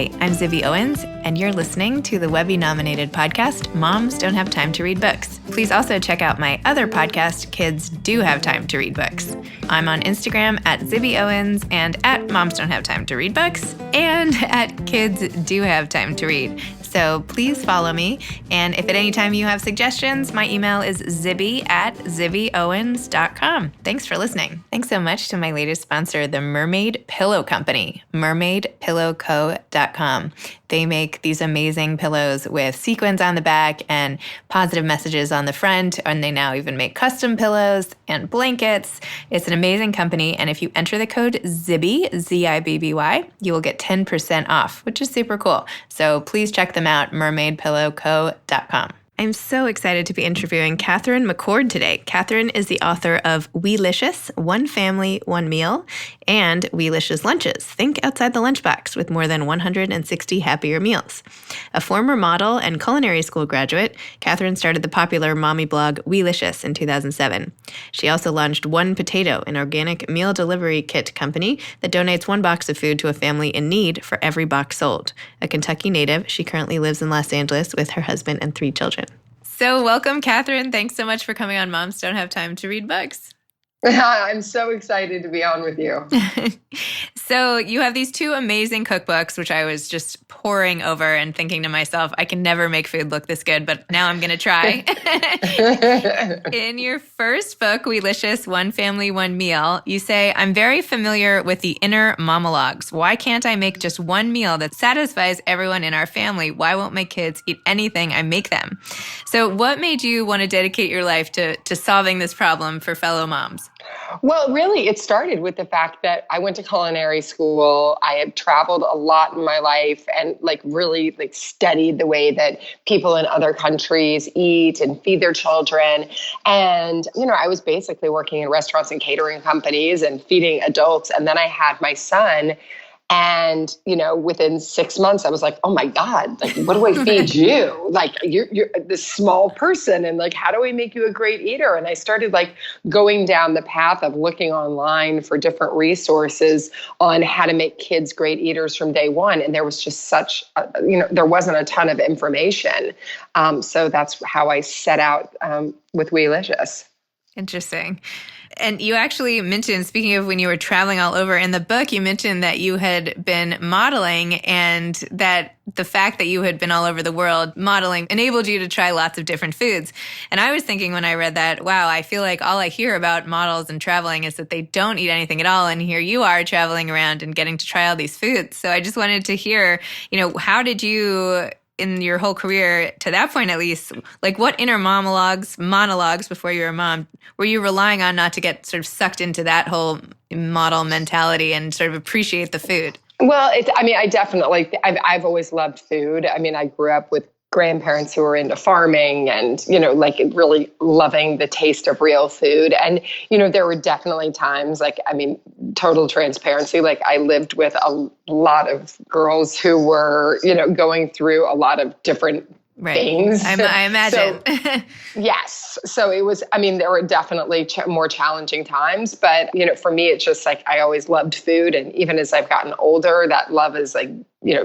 Hi, I'm Zibby Owens, and you're listening to the Webby-nominated podcast, Moms Don't Have Time to Read Books. Please also check out my other podcast, Kids Do Have Time to Read Books. I'm on Instagram at Zibby Owens and at Moms Don't Have Time to Read Books and at Kids Do Have Time to Read. So please follow me. And if at any time you have suggestions, my email is zibby@zibbyowens.com. Thanks for listening. Thanks so much to my latest sponsor, the Mermaid Pillow Company, mermaidpillowco.com. They make these amazing pillows with sequins on the back and positive messages on the front, and they now even make custom pillows and blankets. It's an amazing company, and if you enter the code ZIBBY, Z-I-B-B-Y, you will get 10% off, which is super cool. So please check them out, mermaidpillowco.com. I'm so excited to be interviewing Catherine McCord today. Catherine is the author of WEELICIOUS, One Family, One Meal, and WEELICIOUS Lunches, Think Outside the Lunchbox with more than 160 happier meals. A former model and culinary school graduate, Catherine started the popular mommy blog WEELICIOUS in 2007. She also launched One Potato, an organic meal delivery kit company that donates one box of food to a family in need for every box sold. A Kentucky native, she currently lives in Los Angeles with her husband and 3 children. So welcome, Catherine. Thanks so much for coming on Moms Don't Have Time to Read Books. I'm so excited to be on with you. So you have these 2 amazing cookbooks, which I was just poring over and thinking to myself, I can never make food look this good, but now I'm going to try. In your first book, WEELICIOUS, One Family, One Meal, you say, I'm very familiar with the inner monologues. Why can't I make just one meal that satisfies everyone in our family? Why won't my kids eat anything I make them? So what made you want to dedicate your life to solving this problem for fellow moms? Well, really, it started with the fact that I went to culinary school. I had traveled a lot in my life and really studied the way that people in other countries eat and feed their children. And, I was basically working in restaurants and catering companies and feeding adults. And then I had my son. And, within 6 months, I was like, oh my God, what do I feed you? You're this small person. And how do we make you a great eater? And I started going down the path of looking online for different resources on how to make kids great eaters from day one. And there was just there wasn't a ton of information. So that's how I set out with WEELICIOUS. Interesting. And you actually mentioned, speaking of when you were traveling all over in the book, you mentioned that you had been modeling and that the fact that you had been all over the world modeling enabled you to try lots of different foods. And I was thinking when I read that, wow, I feel like all I hear about models and traveling is that they don't eat anything at all. And here you are traveling around and getting to try all these foods. So I just wanted to hear, how did you, in your whole career, to that point at least, what inner monologues before you were a mom, were you relying on not to get sort of sucked into that whole model mentality and sort of appreciate the food? Well, I definitely, I've always loved food. I grew up with grandparents who were into farming and, really loving the taste of real food. And, there were definitely times total transparency. I lived with a lot of girls who were, going through a lot of different things. I imagine. Yes. So it was, there were definitely more challenging times, but, for me, it's just I always loved food. And even as I've gotten older, that love is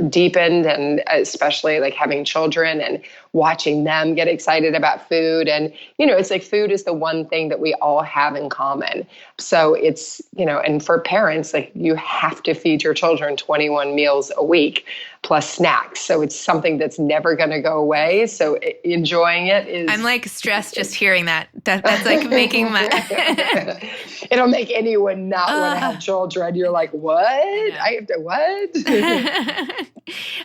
deepened, and especially having children and watching them get excited about food. And, it's food is the one thing that we all have in common. So it's, and for parents, you have to feed your children 21 meals a week plus snacks. So it's something that's never going to go away. So enjoying it is... I'm stressed just hearing that. That's making my... It'll make anyone not want to have children. You're like, what? I have to what?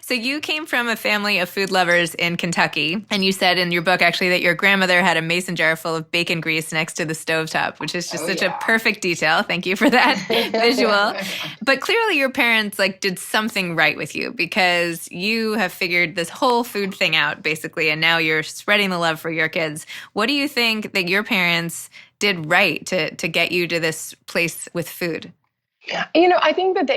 So you came from a family of food lovers in Kentucky, and you said in your book actually that your grandmother had a mason jar full of bacon grease next to the stovetop, which is just a perfect detail. Thank you for that visual. But clearly your parents did something right with you, because you have figured this whole food thing out basically, and now you're spreading the love for your kids. What do you think that your parents did right to get you to this place with food? I think that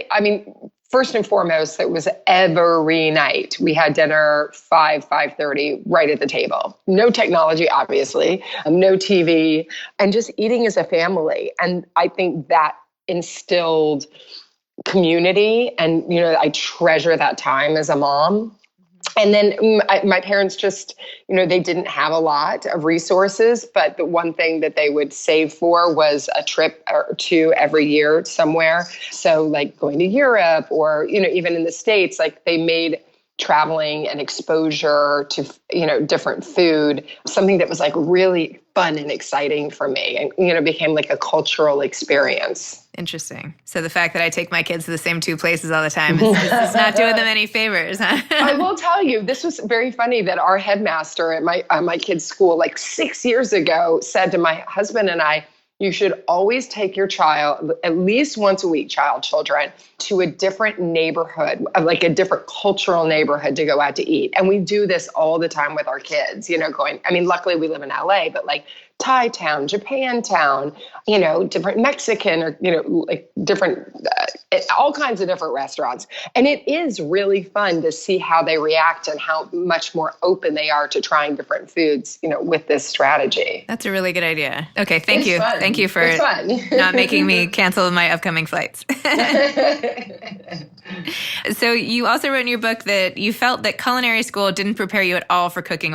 first and foremost, it was every night. We had dinner 5:30 right at the table. No technology, obviously, no TV, and just eating as a family. And I think that instilled community. And, I treasure that time as a mom. And then my parents just, they didn't have a lot of resources, but the one thing that they would save for was a trip or two every year somewhere. So like going to Europe or, even in the States, like they made traveling and exposure to, different food, something that was like really fun and exciting for me and, became like a cultural experience. Interesting. So the fact that I take my kids to the same two places all the time is not doing them any favors. Huh? I will tell you, this was very funny that our headmaster at my kids' school, like 6 years ago, said to my husband and I, you should always take your child at least once a week, children, to a different neighborhood, like a different cultural neighborhood to go out to eat. And we do this all the time with our kids, luckily we live in LA, but like Thai town, Japan town, different Mexican or, like different, all kinds of different restaurants. And it is really fun to see how they react and how much more open they are to trying different foods, with this strategy. That's a really good idea. Okay. Thank you. Fun. Thank you for not making me cancel my upcoming flights. So you also wrote in your book that you felt that culinary school didn't prepare you at all for cooking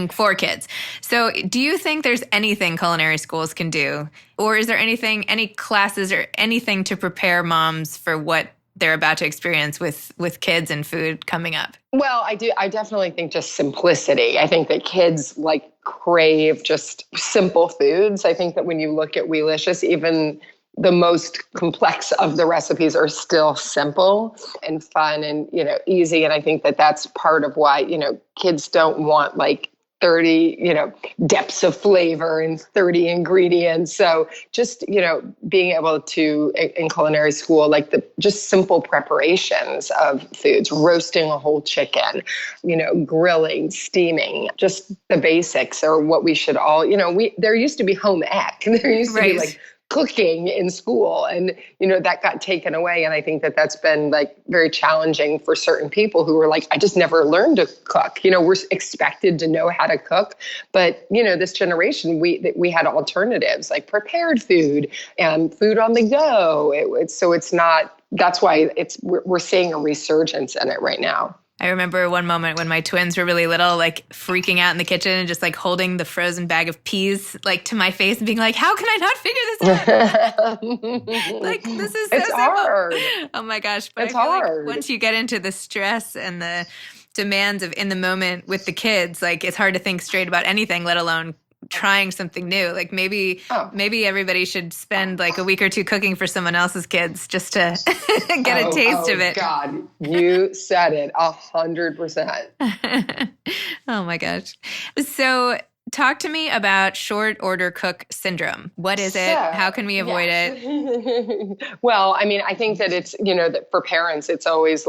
for kids. So do you think there's anything culinary schools can do? Or is there any classes or anything to prepare moms for what they're about to experience with kids and food coming up? Well, I do. I definitely think just simplicity. I think that kids crave just simple foods. I think that when you look at WEELICIOUS, even the most complex of the recipes are still simple and fun and, easy. And I think that that's part of why, kids don't want 30, depths of flavor and 30 ingredients. So just, being able to, in culinary school, just simple preparations of foods, roasting a whole chicken, grilling, steaming, just the basics are what we should all, there used to be home ec. There used to be cooking in school and, that got taken away. And I think that that's been very challenging for certain people who were I just never learned to cook. We're expected to know how to cook, but this generation, we had alternatives like prepared food and food on the go. So it's not, that's why we're seeing a resurgence in it right now. I remember one moment when my twins were really little, freaking out in the kitchen and just holding the frozen bag of peas to my face and being like, how can I not figure this out? This is so it's simple. hard. Oh my gosh. But it's I feel hard. Once you get into the stress and the demands of in the moment with the kids, it's hard to think straight about anything, let alone trying something new. Maybe everybody should spend a week or two cooking for someone else's kids just to get a taste of it. God, you said it 100%. Oh my gosh. So talk to me about short order cook syndrome. What is it? How can we avoid it? Well, I think that it's, that for parents, it's always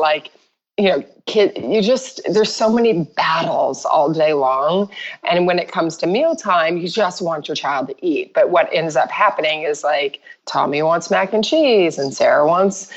there's so many battles all day long. And when it comes to mealtime, you just want your child to eat. But what ends up happening is Tommy wants mac and cheese and Sarah wants,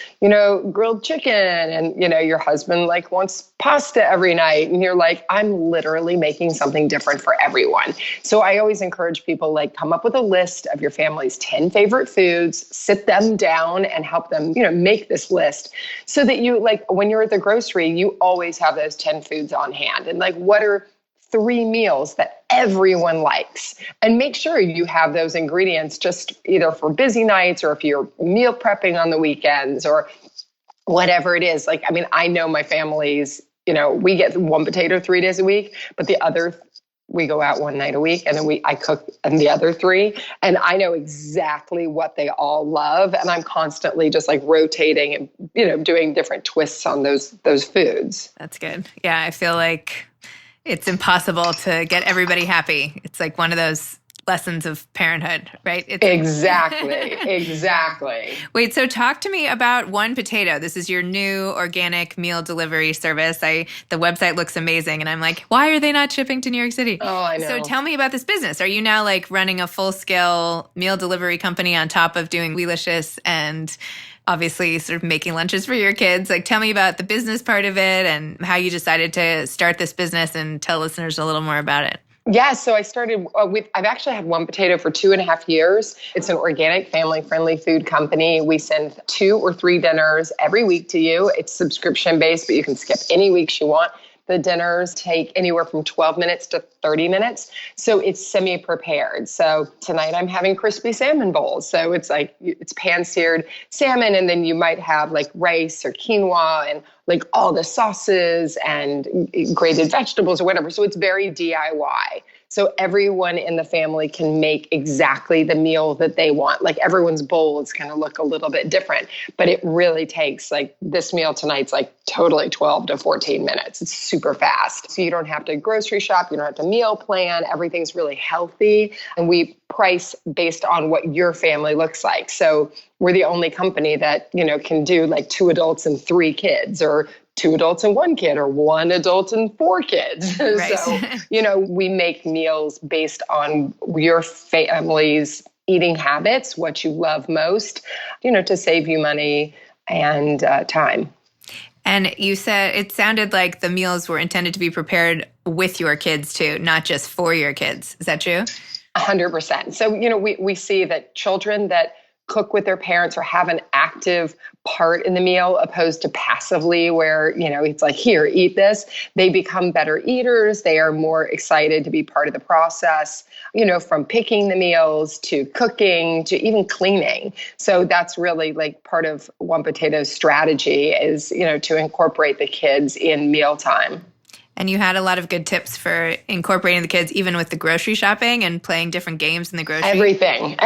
grilled chicken and, your husband wants pasta every night. And you're I'm literally making something different for everyone. So I always encourage people come up with a list of your family's 10 favorite foods, sit them down and help them, make this list so that you when you're at the grocery, you always have those 10 foods on hand. And what are 3 meals that everyone likes, and make sure you have those ingredients just either for busy nights or if you're meal prepping on the weekends or whatever it is. I know my family's, we get 1 potato 3 days a week, but the other, we go out 1 night a week and then I cook and the other 3. And I know exactly what they all love. And I'm constantly just rotating and, doing different twists on those foods. That's good. Yeah. I feel it's impossible to get everybody happy. It's one of those lessons of parenthood, right? Exactly. Wait, so talk to me about One Potato. This is your new organic meal delivery service. The website looks amazing. And I'm why are they not shipping to New York City? Oh, I know. So tell me about this business. Are you now running a full-scale meal delivery company on top of doing WEELICIOUS and obviously sort of making lunches for your kids? Tell me about the business part of it and how you decided to start this business and tell listeners a little more about it. Yeah, so I started I've actually had One Potato for 2.5 years. It's an organic, family-friendly food company. We send 2 or 3 dinners every week to you. It's subscription-based, but you can skip any weeks you want. The dinners take anywhere from 12 minutes to 30 minutes. So it's semi-prepared. So tonight I'm having crispy salmon bowls. So it's pan-seared salmon, and then you might have like rice or quinoa and like all the sauces and grated vegetables or whatever. So it's very DIY. So everyone in the family can make exactly the meal that they want. Like everyone's bowl is going to look a little bit different, but it really takes like this meal tonight's like totally 12 to 14 minutes. It's super fast. So you don't have to grocery shop. You don't have to meal plan. Everything's really healthy. And we price based on what your family looks like. So we're the only company that, can do like 2 adults and 3 kids, or 2 adults and 1 kid, or 1 adult and 4 kids. Right. So, we make meals based on your family's eating habits, what you love most, to save you money and time. And you said it sounded like the meals were intended to be prepared with your kids too, not just for your kids. Is that true? 100%. So, we see that children that cook with their parents or have an active part in the meal opposed to passively where, it's like, here, eat this. They become better eaters. They are more excited to be part of the process, from picking the meals to cooking to even cleaning. So that's really like part of One Potato's strategy is, to incorporate the kids in mealtime. And you had a lot of good tips for incorporating the kids, even with the grocery shopping and playing different games in the grocery. Everything.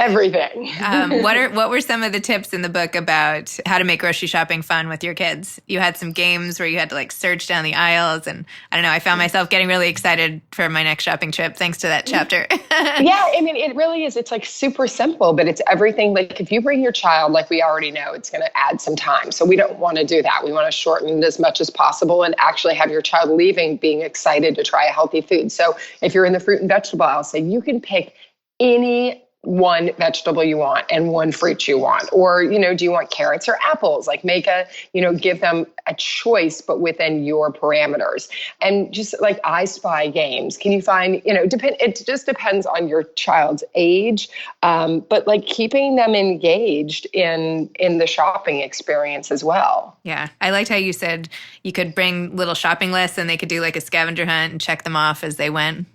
What were some of the tips in the book about how to make grocery shopping fun with your kids? You had some games where you had to like search down the aisles, and I don't know, I found myself getting really excited for my next shopping trip thanks to that chapter. Yeah, I mean, it really is. It's like super simple, but it's everything. Like if you bring your child, like we already know, it's going to add some time. So we don't want to do that. We want to shorten it as much as possible and actually have your child leaving being excited to try a healthy food. So if you're in the fruit and vegetable aisle, say you can pick any one vegetable you want and one fruit you want. Or, do you want carrots or apples? Like give them a choice, but within your parameters. And just like I Spy games, can you find, it just depends on your child's age. But like keeping them engaged in the shopping experience as well. Yeah. I liked how you said you could bring little shopping lists and they could do like a scavenger hunt and check them off as they went.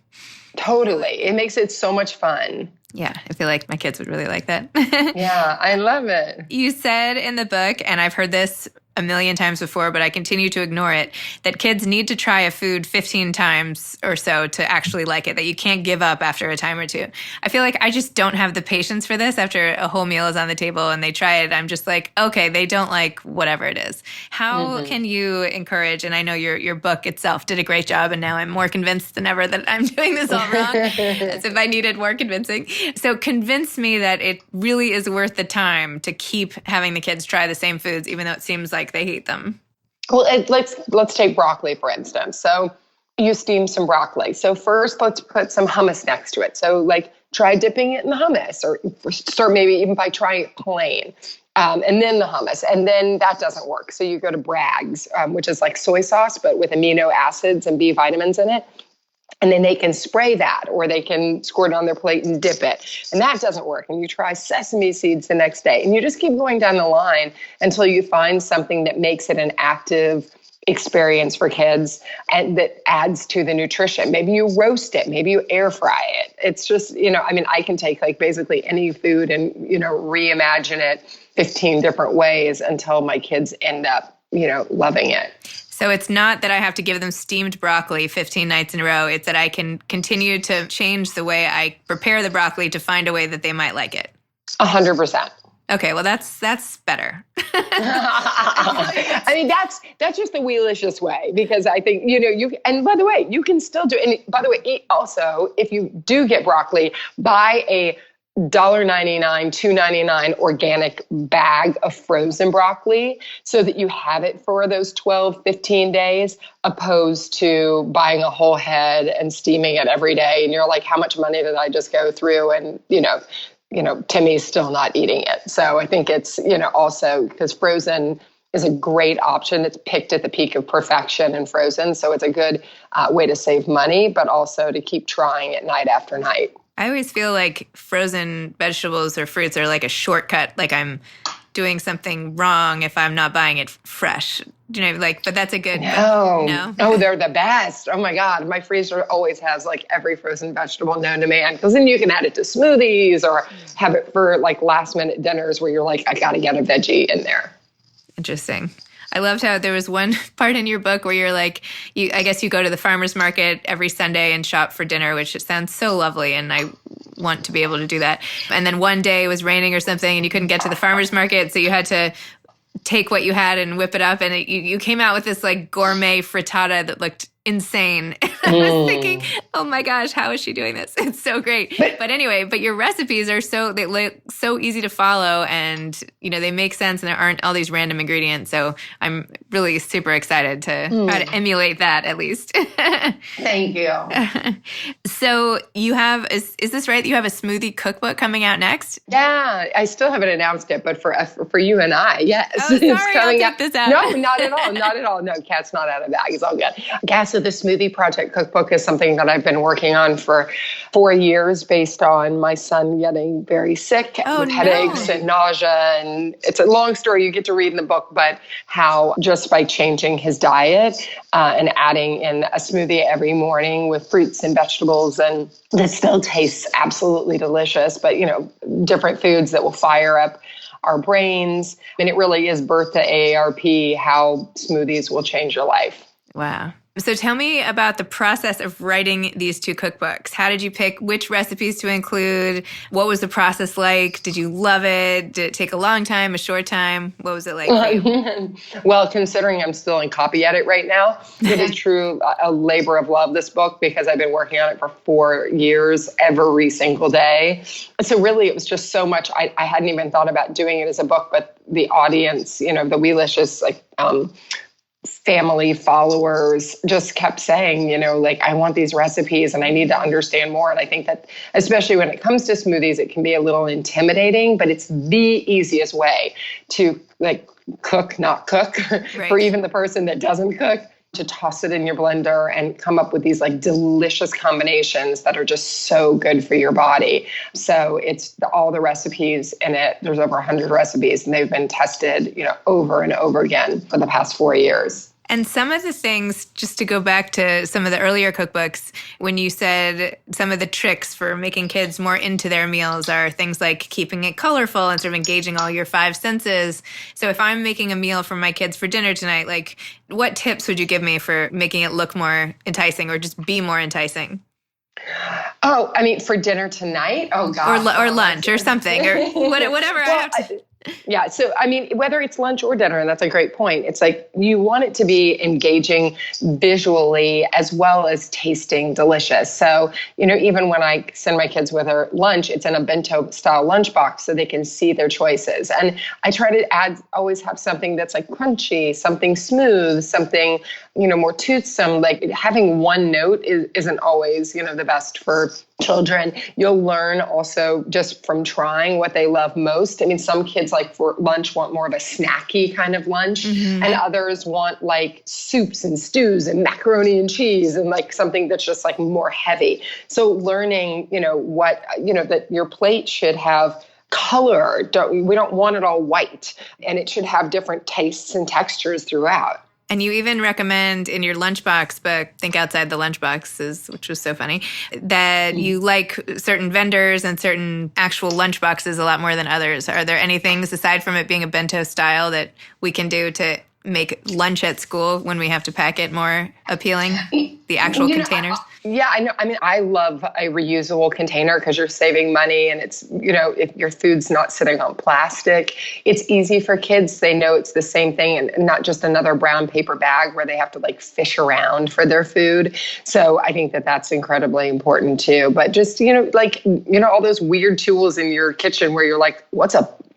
Totally. It makes it so much fun. Yeah, I feel like my kids would really like that. Yeah, I love it. You said in the book, and I've heard this a million times before, but I continue to ignore it, that kids need to try a food 15 times or so to actually like it, that you can't give up after a time or two. I feel like I just don't have the patience for this after a whole meal is on the table and they try it. I'm just like, okay, they don't like whatever it is. How can you encourage, and I know your book itself did a great job, and now I'm more convinced than ever that I'm doing this all wrong, as if I needed more convincing. So convince me that it really is worth the time to keep having the kids try the same foods, even though it seems like they hate them. Well, let's take broccoli, for instance. So you steam some broccoli. So first, let's put some hummus next to it. So like try dipping it in the hummus, or start maybe even by trying it plain. And then the hummus. And then that doesn't work. So you go to Bragg's, which is like soy sauce, but with amino acids and B vitamins in it. And then they can spray that, or they can squirt it on their plate and dip it. And that doesn't work. And you try sesame seeds the next day. And you just keep going down the line until you find something that makes it an active experience for kids and that adds to the nutrition. Maybe you roast it. Maybe you air fry it. It's just, I can take like basically any food and, reimagine it 15 different ways until my kids end up, loving it. So it's not that I have to give them steamed broccoli 15 nights in a row. It's that I can continue to change the way I prepare the broccoli to find a way that they might like it. 100%. Okay, well, that's better. I mean, that's just the WEELICIOUS way, because I think, and by the way, you can still do, and by the way, also, if you do get broccoli, buy a $1.99, $2.99 organic bag of frozen broccoli so that you have it for those 12, 15 days, opposed to buying a whole head and steaming it every day. And you're like, how much money did I just go through? And, Timmy's still not eating it. So I think it's, also because frozen is a great option. It's picked at the peak of perfection and frozen. So it's a good way to save money, but also to keep trying it night after night. I always feel like frozen vegetables or fruits are like a shortcut. Like I'm doing something wrong if I'm not buying it fresh. But that's a good. No. Oh, they're the best. Oh my God. My freezer always has like every frozen vegetable known to man, because then you can add it to smoothies or have it for like last minute dinners where you're like, I got to get a veggie in there. Interesting. I loved how there was one part in your book where you're like, I guess you go to the farmer's market every Sunday and shop for dinner, which sounds so lovely. And I want to be able to do that. And then one day it was raining or something and you couldn't get to the farmer's market. So you had to take what you had and whip it up. And you came out with this like gourmet frittata that looked insane. I was thinking, oh my gosh, how is she doing this? It's so great. But anyway, your recipes are they look so easy to follow, and they make sense, and there aren't all these random ingredients. So I'm really super excited to try to emulate that at least. Thank you. So you have, is this right? You have a smoothie cookbook coming out next? Yeah, I still haven't announced it, but for you and I, yes. Oh, sorry, it's coming I'll take this out. No, not at all. Not at all. No, cat's not out of the bag. It's all good. So the Smoothie Project cookbook is something that I've been working on for 4 years based on my son getting very sick with headaches and nausea. And it's a long story you get to read in the book, but how just by changing his diet and adding in a smoothie every morning with fruits and vegetables, and that still tastes absolutely delicious, but different foods that will fire up our brains. And it really is birth to AARP, how smoothies will change your life. Wow. So tell me about the process of writing these 2 cookbooks. How did you pick which recipes to include? What was the process like? Did you love it? Did it take a long time, a short time? What was it like for you? Well, considering I'm still in copy edit right now, it is true a labor of love, this book, because I've been working on it for 4 years, every single day. So really, it was just so much. I hadn't even thought about doing it as a book, but the audience, the WEELICIOUS, family followers just kept saying, I want these recipes and I need to understand more. And I think that especially when it comes to smoothies, it can be a little intimidating, but it's the easiest way to cook, not cook, right, for even the person that doesn't cook, to toss it in your blender and come up with these delicious combinations that are just so good for your body. So it's all the recipes in it. There's over 100 recipes, and they've been tested, over and over again for the past 4 years. And some of the things, just to go back to some of the earlier cookbooks, when you said some of the tricks for making kids more into their meals are things like keeping it colorful and sort of engaging all your 5 senses. So if I'm making a meal for my kids for dinner tonight, what tips would you give me for making it look more enticing or just be more enticing? Oh, I mean, for dinner tonight? Oh, God. Or lunch or something or whatever. Well, yeah. So, I mean, whether it's lunch or dinner, and that's a great point. It's you want it to be engaging visually as well as tasting delicious. So, even when I send my kids with their lunch, it's in a bento style lunchbox so they can see their choices. And I try to always have something that's crunchy, something smooth, something, more toothsome. Having one note isn't always, the best for children. You'll learn also just from trying what they love most. I mean, some kids for lunch want more of a snacky kind of lunch, and others want soups and stews and macaroni and cheese and something that's just more heavy. So learning, that your plate should have color. We don't want it all white, and it should have different tastes and textures throughout. And you even recommend in your lunchbox book, Think Outside the Lunchboxes, which was so funny, that you like certain vendors and certain actual lunchboxes a lot more than others. Are there any things, aside from it being a bento style, that we can do to make lunch at school when we have to pack it more appealing? The actual containers? Yeah, I know. I mean, I love a reusable container because you're saving money, and it's, if your food's not sitting on plastic, it's easy for kids. They know it's the same thing and not just another brown paper bag where they have to fish around for their food. So I think that that's incredibly important too. But just, all those weird tools in your kitchen where you're what's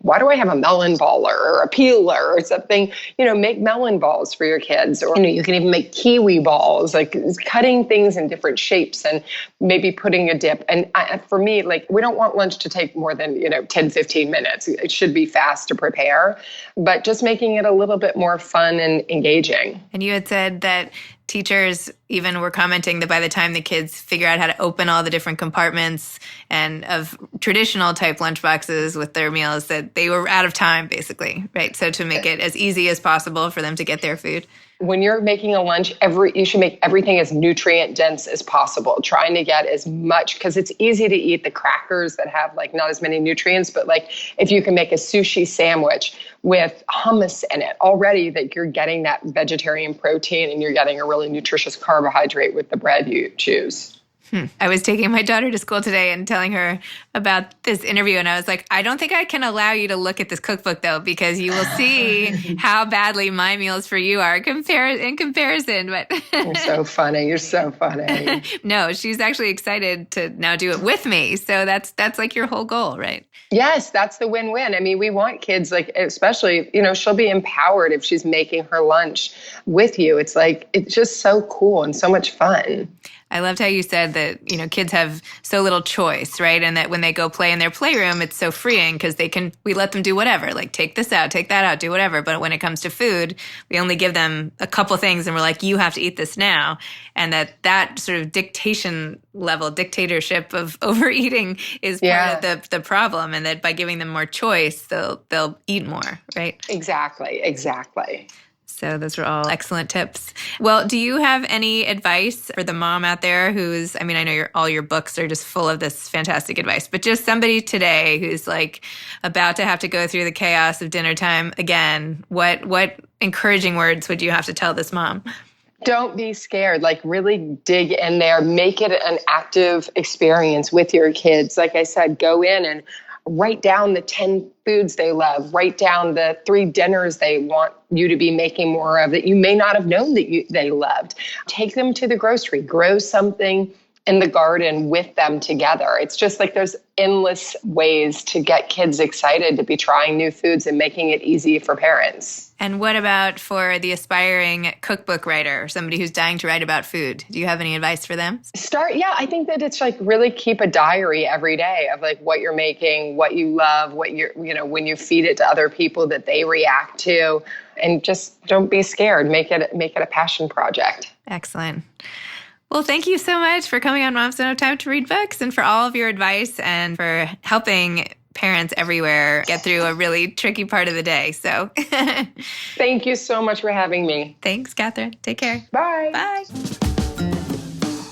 why do I have a melon baller or a peeler or something? Make melon balls for your kids. Or, you can even make kiwi balls, like cutting things in different shapes and maybe putting a dip. And for me, like, we don't want lunch to take more than, 10, 15 minutes. It should be fast to prepare, but just making it a little bit more fun and engaging. And you had said that teachers even were commenting that by the time the kids figure out how to open all the different compartments and of traditional type lunchboxes with their meals, that they were out of time, basically, right? So to make it as easy as possible for them to get their food. When you're making a lunch, you should make everything as nutrient dense as possible, trying to get as much, because it's easy to eat the crackers that have like not as many nutrients, but like if you can make a sushi sandwich with hummus in it, already that you're getting that vegetarian protein and you're getting a really nutritious carbohydrate with the bread you choose. I was taking my daughter to school today and telling her about this interview, and I was like, I don't think I can allow you to look at this cookbook, though, because you will see how badly my meals for you are in comparison. But You're so funny. You're so funny. No, she's actually excited to now do it with me. So that's like your whole goal, right? Yes, that's the win-win. I mean, we want kids, like, especially, she'll be empowered if she's making her lunch with you. It's like, it's just so cool and so much fun. I loved how you said that, kids have so little choice, right? And that when they go play in their playroom, it's so freeing because we let them do whatever, like take this out, take that out, do whatever. But when it comes to food, we only give them a couple things and we're like, you have to eat this now. And that sort of dictatorship of overeating is part of the problem. And that by giving them more choice, they'll eat more, right? Exactly. So those were all excellent tips. Well, do you have any advice for the mom out there I know all your books are just full of this fantastic advice, but just somebody today who's like about to have to go through the chaos of dinner time again, what encouraging words would you have to tell this mom? Don't be scared. Like, really dig in there. Make it an active experience with your kids. Like I said, go in and write down the 10 foods they love. Write down the 3 dinners they want you to be making more of that you may not have known that they loved. Take them to the grocery. Grow something in the garden with them together. It's just like there's endless ways to get kids excited to be trying new foods and making it easy for parents. And what about for the aspiring cookbook writer, or somebody who's dying to write about food? Do you have any advice for them? I think that it's like really keep a diary every day of like what you're making, what you love, what you're, when you feed it to other people that they react to, and just don't be scared. Make it a passion project. Excellent. Well, thank you so much for coming on Moms Don't Have Time to Read Books and for all of your advice and for helping parents everywhere get through a really tricky part of the day. So thank you so much for having me. Thanks, Catherine. Take care. Bye. Bye.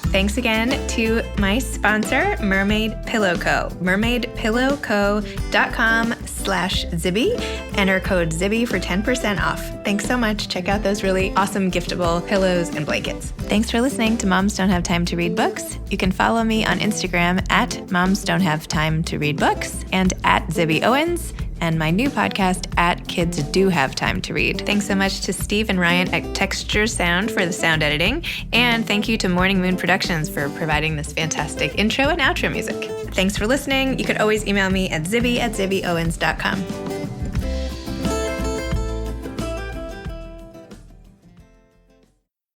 Thanks again to my sponsor, Mermaid Pillow Co. mermaidpillowco.com/Zibby. Enter code Zibby for 10% off. Thanks so much. Check out those really awesome giftable pillows and blankets. Thanks for listening to Moms Don't Have Time to Read Books. You can follow me on Instagram at Moms Don't Have Time to Read Books and at Zibby Owens, and my new podcast at Kids Do Have Time to Read. Thanks so much to Steve and Ryan at Texture Sound for the sound editing, and thank you to Morning Moon Productions for providing this fantastic intro and outro music. Thanks for listening. You could always email me at zibby@zibbyowens.com.